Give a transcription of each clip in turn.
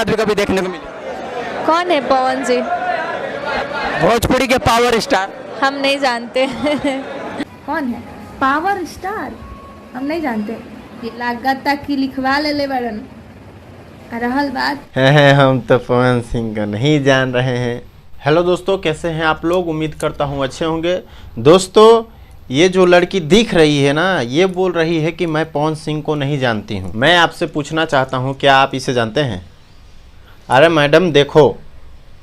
साथ भी कभी देखने को मिले? कौन है पवन जी? भोजपुरी के पावर स्टार। हम नहीं जानते। कौन है पावर स्टार? हम नहीं जानते। ये लागता कि लिखवा ले बड़न। रहल बात है हम तो पवन सिंह को नहीं जान रहे हैं। हेलो दोस्तों, कैसे हैं आप लोग? उम्मीद करता हूँ अच्छे होंगे। दोस्तों, ये जो लड़की दिख रही है ना, ये बोल रही है कि मैं पवन सिंह को नहीं जानती हूँ। मैं आपसे पूछना चाहता हूँ, क्या आप इसे जानते हैं? अरे मैडम देखो,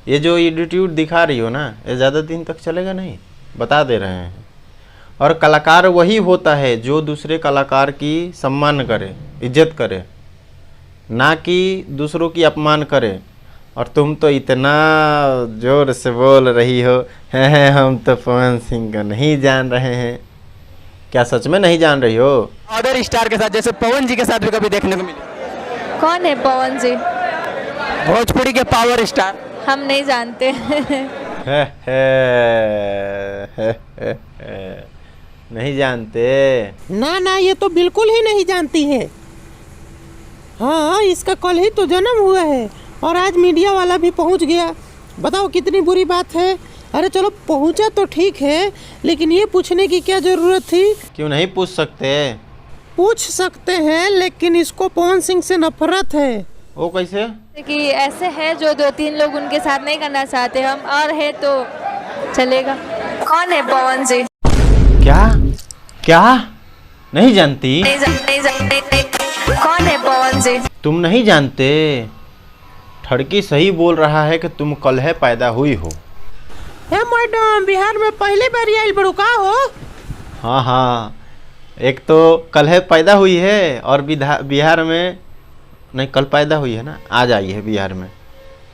ये जो एटीट्यूड दिखा रही हो ना, ये ज़्यादा दिन तक चलेगा नहीं, बता दे रहे हैं। और कलाकार वही होता है जो दूसरे कलाकार की सम्मान करे, इज्जत करे, ना कि दूसरों की अपमान करे। और तुम तो इतना ज़ोर से बोल रही हो, हैं हम तो पवन सिंह को नहीं जान रहे हैं। क्या सच में नहीं जान रही हो? अदर स्टार के साथ, जैसे पवन जी के साथ भी कभी देखने को मिले? कौन है पवन जी? भोजपुरी के पावर स्टार। हम नहीं जानते। नहीं जानते? ना ये तो बिल्कुल ही नहीं जानती है। हाँ, इसका कल ही तो जन्म हुआ है और आज मीडिया वाला भी पहुंच गया। बताओ कितनी बुरी बात है। अरे चलो पहुंचा तो ठीक है, लेकिन ये पूछने की क्या जरूरत थी? क्यों नहीं पूछ सकते? पूछ सकते हैं, लेकिन इसको पवन सिंह से नफरत है। वो कैसे? कि ऐसे है जो 2-3 लोग उनके साथ नहीं करना चाहते हम, और है तो चलेगा। कौन है पवन जी? क्या नहीं जानती? नहीं। कौन है पवन जी? तुम नहीं जानते? ठड़की सही बोल रहा है कि तुम कल है पैदा हुई हो। है मैडम, बिहार में पहली बार आई बड़ू का हो? हाँ, एक तो कल है पैदा हुई है और बिहार में नहीं, कल पैदा हुई है ना, आज आई है बिहार में।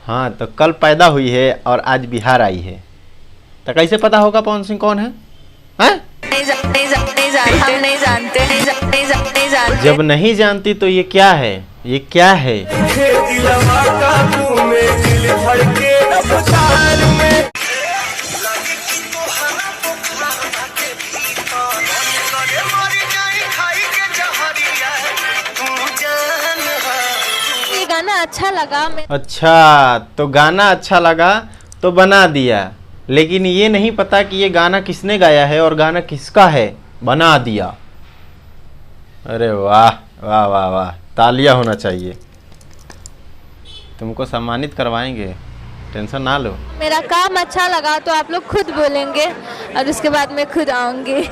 हाँ, तो कल पैदा हुई है और आज बिहार आई है, तो कैसे पता होगा पवन सिंह कौन है? हैं? नहीं जानते। जब नहीं जानती तो ये क्या है? ये क्या है? ये गाना अच्छा लगा। अच्छा, तो गाना अच्छा लगा तो बना दिया, लेकिन ये नहीं पता कि ये गाना किसने गाया है और गाना किसका है, बना दिया। अरे वाह वाह वाह वाह, तालियां होना चाहिए। तुमको सम्मानित करवाएंगे, टेंशन ना लो। मेरा काम अच्छा लगा तो आप लोग खुद बोलेंगे और उसके बाद मैं खुद आऊंगी।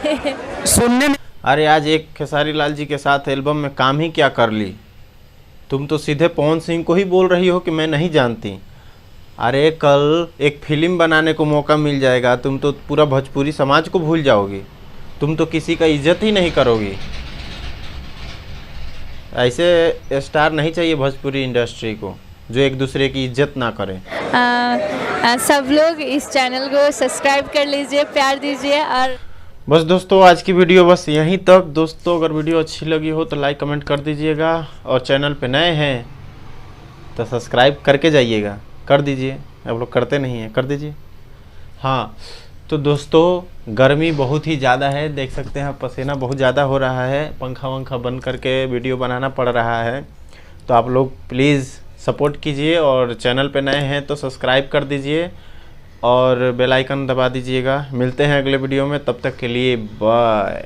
सुनने में अरे आज एक खेसारी लाल जी के साथ एल्बम में काम ही क्या कर ली? तुम तो सीधे पवन सिंह को ही बोल रही हो कि मैं नहीं जानती। अरे कल एक फिल्म बनाने को मौका मिल जाएगा, तुम तो पूरा भोजपुरी समाज को भूल जाओगी। तुम तो किसी का इज्जत ही नहीं करोगी। ऐसे स्टार नहीं चाहिए भोजपुरी इंडस्ट्री को, जो एक दूसरे की इज्जत ना करें। सब लोग इस चैनल को सब्सक्राइब कर लीजिए, प्यार दीजिए। और बस दोस्तों, आज की वीडियो बस यहीं तक। दोस्तों, अगर वीडियो अच्छी लगी हो तो लाइक कमेंट कर दीजिएगा, और चैनल पे नए हैं तो सब्सक्राइब करके जाइएगा, कर दीजिए। आप लोग करते नहीं हैं, कर दीजिए। हाँ, तो दोस्तों गर्मी बहुत ही ज़्यादा है, देख सकते हैं पसीना बहुत ज़्यादा हो रहा है, पंखा वंखा बंद करके वीडियो बनाना पड़ रहा है। तो आप लोग प्लीज़ सपोर्ट कीजिए, और चैनल पे नए हैं तो सब्सक्राइब कर दीजिए और बेल आइकन दबा दीजिएगा। मिलते हैं अगले वीडियो में, तब तक के लिए बाय।